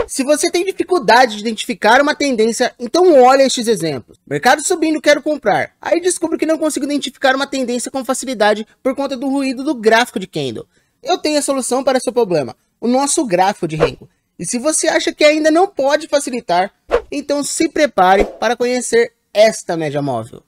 Se você tem dificuldade de identificar uma tendência, então olha estes exemplos. Mercado subindo, quero comprar. Aí descubro que não consigo identificar uma tendência com facilidade por conta do ruído do gráfico de candle. Eu tenho a solução para seu problema, o nosso gráfico de Renko. E se você acha que ainda não pode facilitar, então se prepare para conhecer esta média móvel.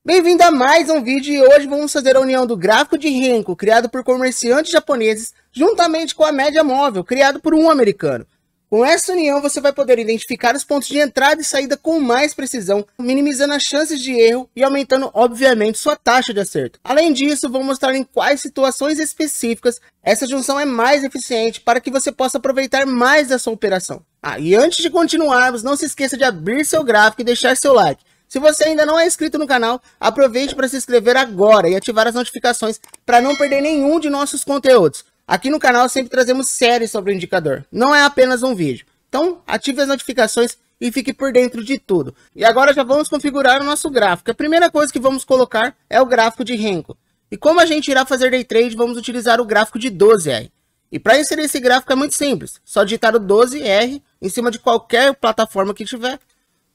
Bem-vindo a mais um vídeo e hoje vamos fazer a união do gráfico de Renko, criado por comerciantes japoneses, juntamente com a média móvel, criado por um americano. Com essa união você vai poder identificar os pontos de entrada e saída com mais precisão, minimizando as chances de erro e aumentando, obviamente, sua taxa de acerto. Além disso, vou mostrar em quais situações específicas essa junção é mais eficiente para que você possa aproveitar mais da sua operação. E antes de continuarmos, não se esqueça de abrir seu gráfico e deixar seu like. Se você ainda não é inscrito no canal, aproveite para se inscrever agora e ativar as notificações para não perder nenhum de nossos conteúdos. Aqui no canal sempre trazemos séries sobre o indicador, não é apenas um vídeo. Então ative as notificações e fique por dentro de tudo. E agora já vamos configurar o nosso gráfico. A primeira coisa que vamos colocar é o gráfico de Renko. E como a gente irá fazer day trade, vamos utilizar o gráfico de 12R. E para inserir esse gráfico é muito simples, só digitar o 12R em cima de qualquer plataforma que tiver,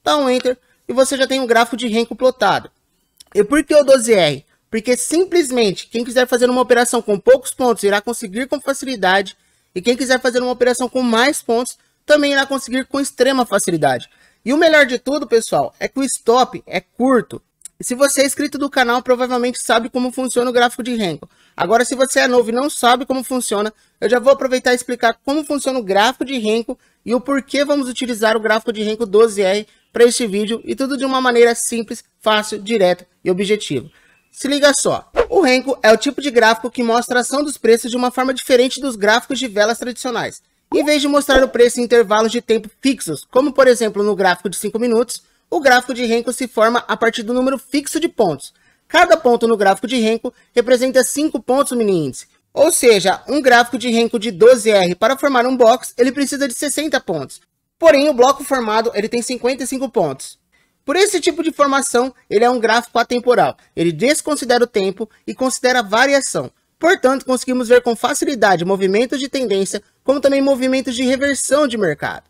dá um Enter e você já tem um gráfico de Renko plotado. E por que o 12R? Porque simplesmente quem quiser fazer uma operação com poucos pontos irá conseguir com facilidade, e quem quiser fazer uma operação com mais pontos também irá conseguir com extrema facilidade. E o melhor de tudo, pessoal, é que o stop é curto. E se você é inscrito do canal, provavelmente sabe como funciona o gráfico de Renko. Agora, se você é novo e não sabe como funciona, eu já vou aproveitar e explicar como funciona o gráfico de Renko e o porquê vamos utilizar o gráfico de Renko 12R para este vídeo, e tudo de uma maneira simples, fácil, direta e objetiva. Se liga só, o Renko é o tipo de gráfico que mostra a ação dos preços de uma forma diferente dos gráficos de velas tradicionais. Em vez de mostrar o preço em intervalos de tempo fixos, como por exemplo no gráfico de 5 minutos, o gráfico de Renko se forma a partir do número fixo de pontos. Cada ponto no gráfico de Renko representa 5 pontos no mini índice. Ou seja, um gráfico de Renko de 12R para formar um box, ele precisa de 60 pontos. Porém, o bloco formado ele tem 55 pontos. Por esse tipo de formação, ele é um gráfico atemporal. Ele desconsidera o tempo e considera a variação. Portanto, conseguimos ver com facilidade movimentos de tendência, como também movimentos de reversão de mercado.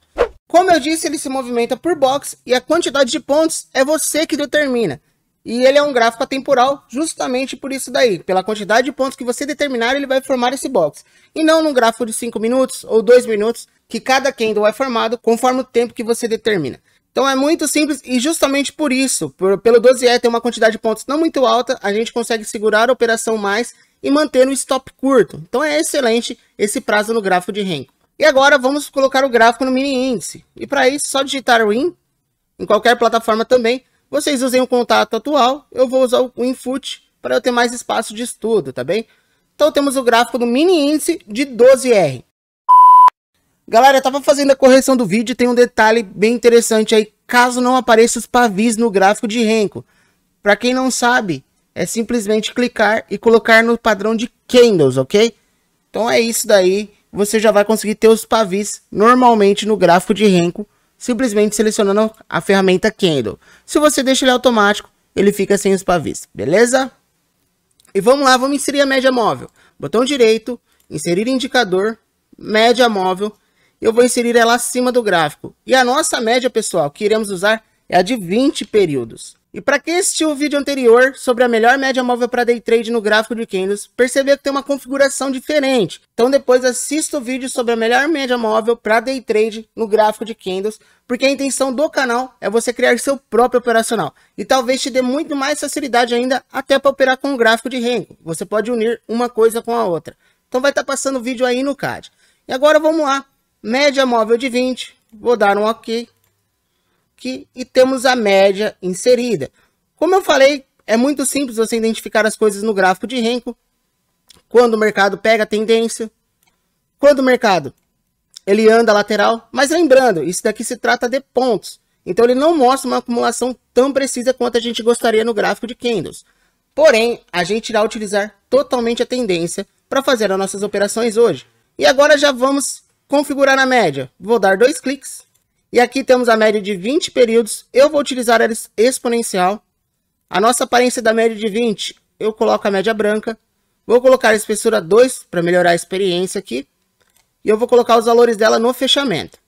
Como eu disse, ele se movimenta por box e a quantidade de pontos é você que determina. E ele é um gráfico atemporal justamente por isso daí. Pela quantidade de pontos que você determinar, ele vai formar esse box. E não num gráfico de 5 minutos ou 2 minutos, que cada candle é formado conforme o tempo que você determina. Então é muito simples e justamente por isso, pelo 12R ter uma quantidade de pontos não muito alta, a gente consegue segurar a operação mais e manter um stop curto. Então é excelente esse prazo no gráfico de Renko. E agora vamos colocar o gráfico no mini índice. E para isso, só digitar Win, em qualquer plataforma também. Vocês usem o contato atual, eu vou usar o Winfoot para eu ter mais espaço de estudo, tá bem? Então temos o gráfico do mini índice de 12R. Galera, eu tava fazendo a correção do vídeo, tem um detalhe bem interessante aí, caso não apareça os pavis no gráfico de Renko. Para quem não sabe, é simplesmente clicar e colocar no padrão de candles, ok? Então é isso daí, você já vai conseguir ter os pavis normalmente no gráfico de Renko, simplesmente selecionando a ferramenta Candle. Se você deixa ele automático, ele fica sem os pavis, beleza? E vamos lá, vamos inserir a média móvel. Botão direito, inserir indicador, média móvel. Eu vou inserir ela acima do gráfico. E a nossa média, pessoal, que iremos usar é a de 20 períodos. E para quem assistiu o vídeo anterior sobre a melhor média móvel para day trade no gráfico de candles, percebeu que tem uma configuração diferente. Então depois assista o vídeo sobre a melhor média móvel para day trade no gráfico de candles, porque a intenção do canal é você criar seu próprio operacional. E talvez te dê muito mais facilidade ainda até para operar com o gráfico de Renko. Você pode unir uma coisa com a outra. Então vai estar passando o vídeo aí no card. E agora vamos lá. Média móvel de 20, vou dar um OK aqui e temos a média inserida. Como eu falei, é muito simples você identificar as coisas no gráfico de Renko. Quando o mercado pega a tendência, quando o mercado ele anda lateral, mas lembrando, isso daqui se trata de pontos. Então ele não mostra uma acumulação tão precisa quanto a gente gostaria no gráfico de candles. Porém, a gente irá utilizar totalmente a tendência para fazer as nossas operações hoje. E agora já vamos configurar a média. Vou dar 2 cliques. E aqui temos a média de 20 períodos. Eu vou utilizar a exponencial. A nossa aparência da média de 20, eu coloco a média branca. Vou colocar a espessura 2 para melhorar a experiência aqui. E eu vou colocar os valores dela no fechamento.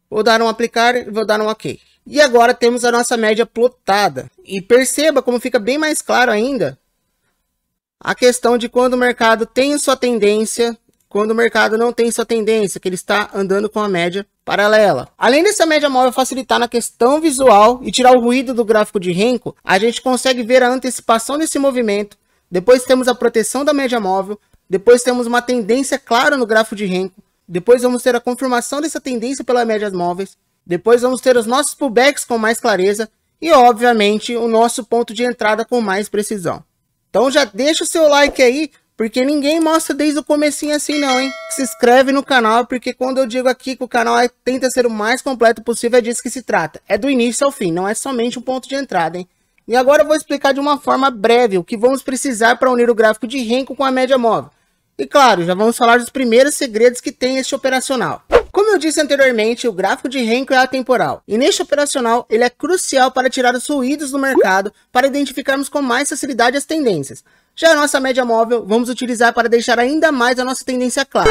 Vou dar um aplicar e vou dar um ok. E agora temos a nossa média plotada. E perceba como fica bem mais claro ainda a questão de quando o mercado tem sua tendência, quando o mercado não tem sua tendência, que ele está andando com a média paralela. Além dessa média móvel facilitar na questão visual e tirar o ruído do gráfico de Renko, a gente consegue ver a antecipação desse movimento. Depois temos a proteção da média móvel. Depois temos uma tendência clara no gráfico de Renko. Depois vamos ter a confirmação dessa tendência pelas médias móveis. Depois vamos ter os nossos pullbacks com mais clareza. E obviamente o nosso ponto de entrada com mais precisão. Então já deixa o seu like aí, porque ninguém mostra desde o comecinho assim não, hein? Se inscreve no canal, porque quando eu digo aqui que o canal tenta ser o mais completo possível, é disso que se trata. É do início ao fim, não é somente um ponto de entrada, hein? E agora eu vou explicar de uma forma breve o que vamos precisar para unir o gráfico de Renko com a média móvel. E claro, já vamos falar dos primeiros segredos que tem este operacional. Como eu disse anteriormente, o gráfico de Renko é atemporal. E neste operacional, ele é crucial para tirar os ruídos do mercado, para identificarmos com mais facilidade as tendências. Já a nossa média móvel, vamos utilizar para deixar ainda mais a nossa tendência clara.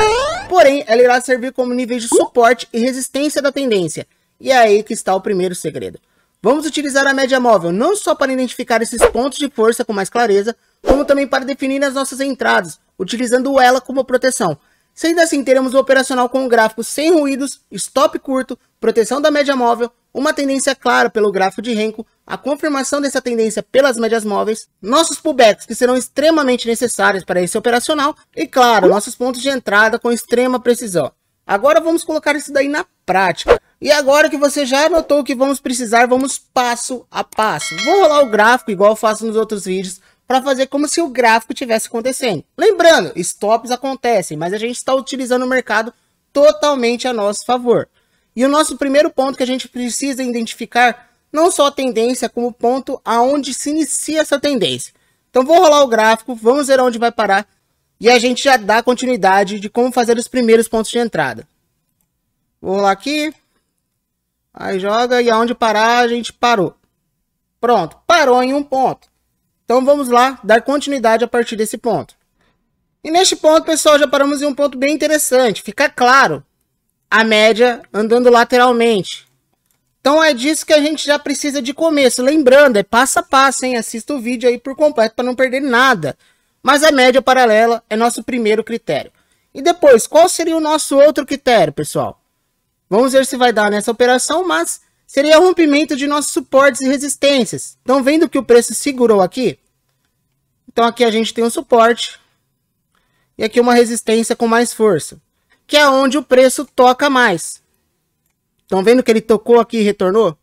Porém, ela irá servir como nível de suporte e resistência da tendência. E é aí que está o primeiro segredo. Vamos utilizar a média móvel não só para identificar esses pontos de força com mais clareza, como também para definir as nossas entradas, utilizando ela como proteção. Sendo assim, teremos o operacional com um gráfico sem ruídos, stop curto, proteção da média móvel, uma tendência clara pelo gráfico de Renko, a confirmação dessa tendência pelas médias móveis, nossos pullbacks que serão extremamente necessários para esse operacional e, claro, nossos pontos de entrada com extrema precisão. Agora vamos colocar isso daí na prática. E agora que você já anotou o que vamos precisar, vamos passo a passo. Vou rolar o gráfico igual eu faço nos outros vídeos, para fazer como se o gráfico tivesse acontecendo. Lembrando, stops acontecem, mas a gente está utilizando o mercado totalmente a nosso favor. E o nosso primeiro ponto que a gente precisa identificar, não só a tendência, como o ponto aonde se inicia essa tendência. Então vou rolar o gráfico, vamos ver onde vai parar, e a gente já dá continuidade de como fazer os primeiros pontos de entrada. Vou rolar aqui, aí joga, e aonde parar, a gente parou. Pronto, parou em um ponto. Então vamos lá, dar continuidade a partir desse ponto. E neste ponto, pessoal, já paramos em um ponto bem interessante. Fica claro, a média andando lateralmente. Então é disso que a gente já precisa de começo. Lembrando, é passo a passo, hein? Assista o vídeo aí por completo para não perder nada. Mas a média paralela é nosso primeiro critério. E depois, qual seria o nosso outro critério, pessoal? Vamos ver se vai dar nessa operação, mas seria o rompimento de nossos suportes e resistências. Então, vendo que o preço segurou aqui, então aqui a gente tem um suporte e aqui uma resistência com mais força, que é onde o preço toca mais. Então, vendo que ele tocou aqui e retornou?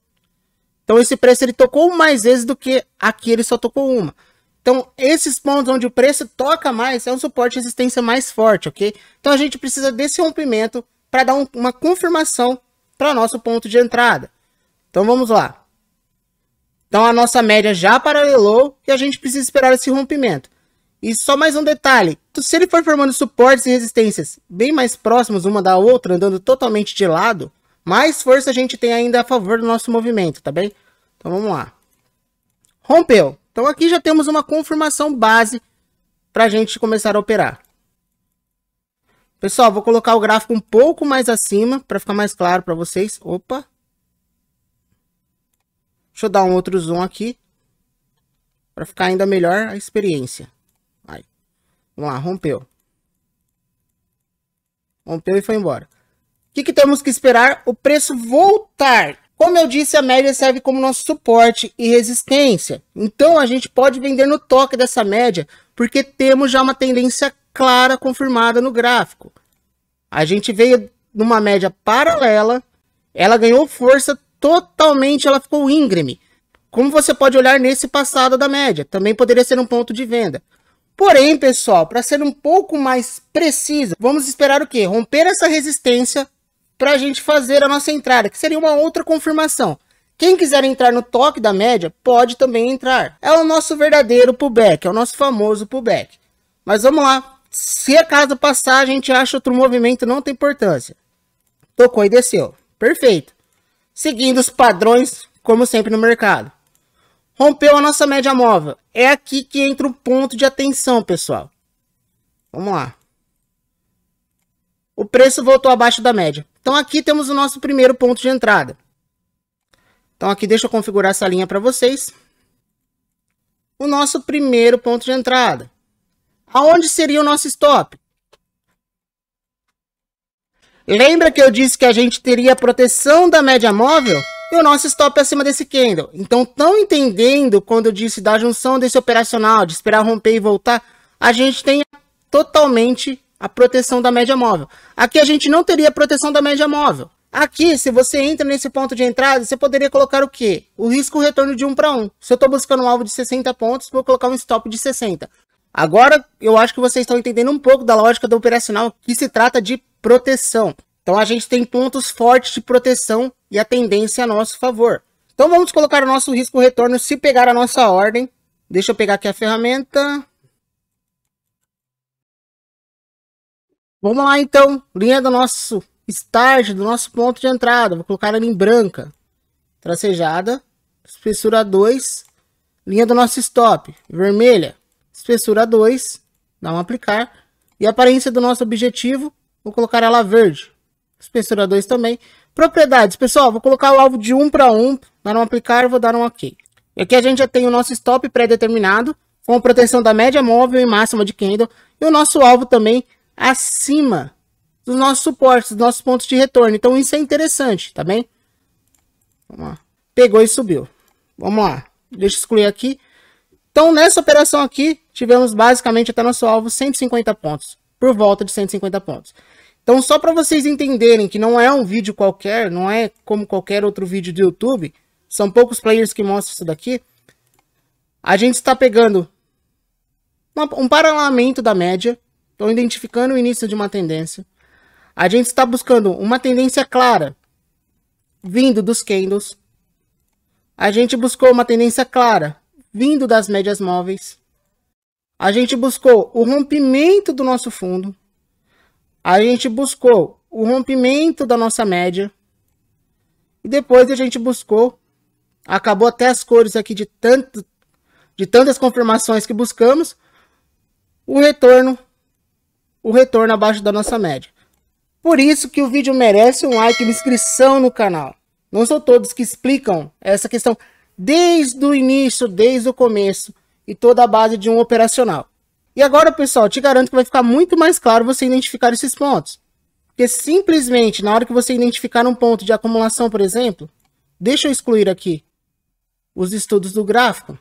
Então, esse preço ele tocou mais vezes do que aqui ele só tocou uma. Então, esses pontos onde o preço toca mais é um suporte e resistência mais forte, ok? Então, a gente precisa desse rompimento para dar uma confirmação para nosso ponto de entrada. Então vamos lá. Então a nossa média já paralelou e a gente precisa esperar esse rompimento. E só mais um detalhe. Se ele for formando suportes e resistências bem mais próximos uma da outra, andando totalmente de lado, mais força a gente tem ainda a favor do nosso movimento, tá bem? Então vamos lá. Rompeu. Então aqui já temos uma confirmação base para a gente começar a operar. Pessoal, vou colocar o gráfico um pouco mais acima para ficar mais claro para vocês. Opa! Deixa eu dar um outro zoom aqui, para ficar ainda melhor a experiência. Aí. Vamos lá, rompeu. Rompeu e foi embora. O que temos que esperar? O preço voltar. Como eu disse, a média serve como nosso suporte e resistência. Então, a gente pode vender no toque dessa média, porque temos já uma tendência clara confirmada no gráfico. A gente veio numa média paralela, ela ganhou força totalmente, ela ficou íngreme. Como você pode olhar nesse passado da média, também poderia ser um ponto de venda. Porém, pessoal, para ser um pouco mais preciso, vamos esperar o quê? Romper essa resistência para a gente fazer a nossa entrada, que seria uma outra confirmação. Quem quiser entrar no toque da média, pode também entrar. É o nosso verdadeiro pullback, é o nosso famoso pullback. Mas vamos lá, se acaso passar, a gente acha outro movimento, não tem importância. Tocou e desceu, perfeito. Seguindo os padrões, como sempre no mercado. rompeu a nossa média móvel. É aqui que entra o ponto de atenção, pessoal. Vamos lá. O preço voltou abaixo da média. Então aqui temos o nosso primeiro ponto de entrada. Então aqui deixa eu configurar essa linha para vocês. O nosso primeiro ponto de entrada. Aonde seria o nosso stop? Lembra que eu disse que a gente teria a proteção da média móvel? E o nosso stop é acima desse candle. Então, estão entendendo quando eu disse da junção desse operacional, de esperar romper e voltar? A gente tem totalmente a proteção da média móvel. Aqui a gente não teria a proteção da média móvel. Aqui, se você entra nesse ponto de entrada, você poderia colocar o quê? O risco retorno de 1 para 1. Se eu estou buscando um alvo de 60 pontos, vou colocar um stop de 60. Agora, eu acho que vocês estão entendendo um pouco da lógica do operacional, que se trata de proteção. Então, a gente tem pontos fortes de proteção e a tendência a nosso favor. Então, vamos colocar o nosso risco retorno se pegar a nossa ordem. Deixa eu pegar aqui a ferramenta. Vamos lá, então. Linha do nosso start, do nosso ponto de entrada. Vou colocar ela em branca. Tracejada. Espessura 2. Linha do nosso stop. Vermelha. Espessura 2. Dá um aplicar. E a aparência do nosso objetivo. Vou colocar ela verde. Espessura 2 também. Propriedades, pessoal, vou colocar o alvo de 1 para 1, dar um aplicar e vou dar um ok. E aqui a gente já tem o nosso stop pré-determinado, com proteção da média móvel e máxima de candle, e o nosso alvo também acima dos nossos suportes, dos nossos pontos de retorno. Então isso é interessante, tá bem? Vamos lá. Pegou e subiu. Vamos lá. Deixa eu excluir aqui. Então nessa operação aqui, tivemos basicamente até nosso alvo 150 pontos, por volta de 150 pontos. Então, só para vocês entenderem que não é um vídeo qualquer, não é como qualquer outro vídeo do YouTube, são poucos players que mostram isso daqui, a gente está pegando um paralelamento da média, então identificando o início de uma tendência, a gente está buscando uma tendência clara, vindo dos candles, a gente buscou uma tendência clara, vindo das médias móveis, a gente buscou o rompimento do nosso fundo, a gente buscou o rompimento da nossa média. E depois a gente buscou. Acabou até as cores aqui de tantas confirmações que buscamos. O retorno abaixo da nossa média. Por isso que o vídeo merece um like e uma inscrição no canal. Não são todos que explicam essa questão desde o início, desde o começo. E toda a base de um operacional. E agora, pessoal, te garanto que vai ficar muito mais claro você identificar esses pontos. Porque simplesmente, na hora que você identificar um ponto de acumulação, por exemplo, deixa eu excluir aqui os estudos do gráfico.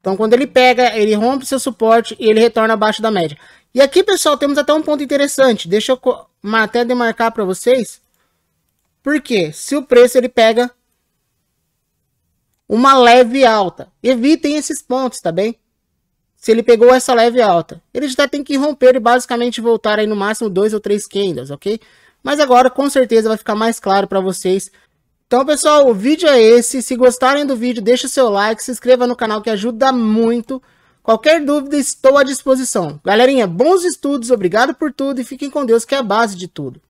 Então, quando ele pega, ele rompe seu suporte e ele retorna abaixo da média. E aqui, pessoal, temos até um ponto interessante. Deixa eu até demarcar para vocês. Por quê? Se o preço ele pega uma leve alta. Evitem esses pontos, tá bem? Se ele pegou essa leve alta, ele já tem que romper e basicamente voltar aí no máximo 2 ou 3 candles, ok? Mas agora com certeza vai ficar mais claro para vocês. Então, pessoal, o vídeo é esse. Se gostarem do vídeo, deixa o seu like, se inscreva no canal que ajuda muito. Qualquer dúvida, estou à disposição. Galerinha, bons estudos, obrigado por tudo e fiquem com Deus que é a base de tudo.